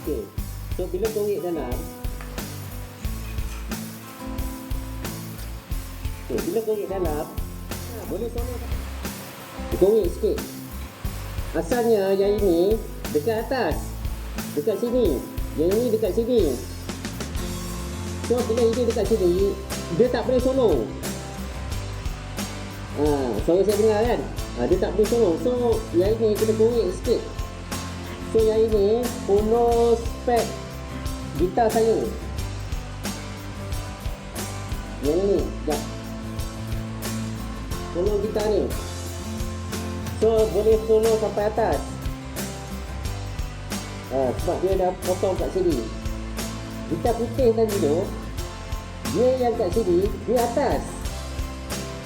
Okey. So bila korek dalam, bila korek dalam, boleh solo tak? Korek sikit. Asalnya yang ini dekat atas, dekat sini. Yang ini dekat sini. So bila ini dekat sini, dia tak boleh solo. Suara saya dengar kan? Dia tak boleh solo. So yang ini kita korek sikit. So yang ini follow spek gitar saya. Yang ini, sekejap. Follow gitar ni. So boleh solo sampai atas. Sebab dia dah potong kat sini. Gitar putih tadi tu, dia yang kat sini, dia atas.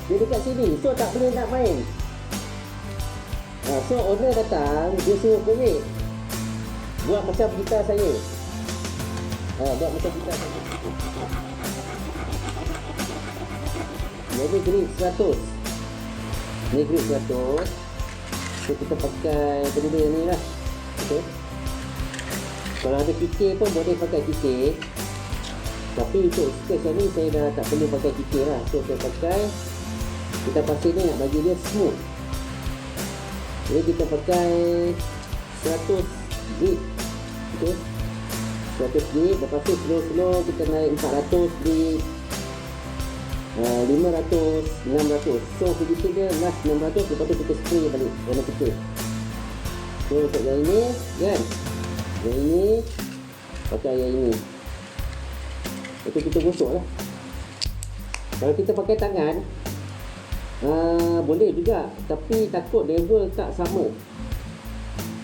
Dia dekat sini, so tak boleh nak main. So owner datang, dia suruh korek. Buat macam gitar saya. Buat macam gitar saya. Jadi grip 100. Ni grip 100. So kita pakai benda ni lah. Okay. Kalau ada kikir pun boleh pakai kikir. Tapi untuk sketch ni saya dah tak perlu pakai kikir lah. So saya pakai, kita pasir ni nak bagi dia smooth. Jadi kita pakai 100 grit. Okay. 100 grit. Lepas tu slow-slow kita naik 400 grit, 500, 600. So begitu dia last 600. Lepas tu kita spray balik warna putih. So untuk yang ini kan, yang ini pakai yang ini. Itu kita gosok lah. Kalau kita pakai tangan boleh juga, tapi takut level tak sama.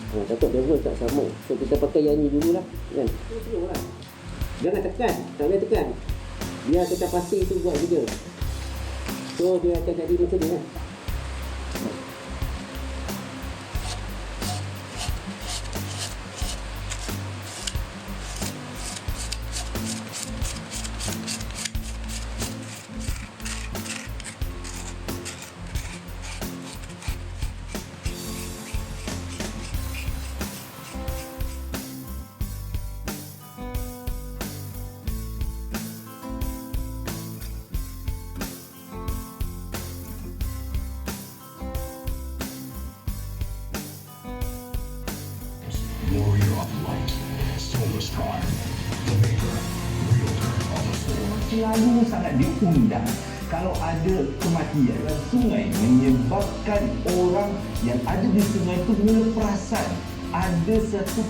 Takut level tak sama. So kita pakai yang ni dulu lah kan. Slow lah. Jangan tekan, tak boleh tekan. Biar kita pasir tu buat juga. So dia akan jadi macam ni lah. Selalu sangat diundang kalau ada kematian dalam sungai menyebabkan orang yang ada di sungai itu mula perasan ada satu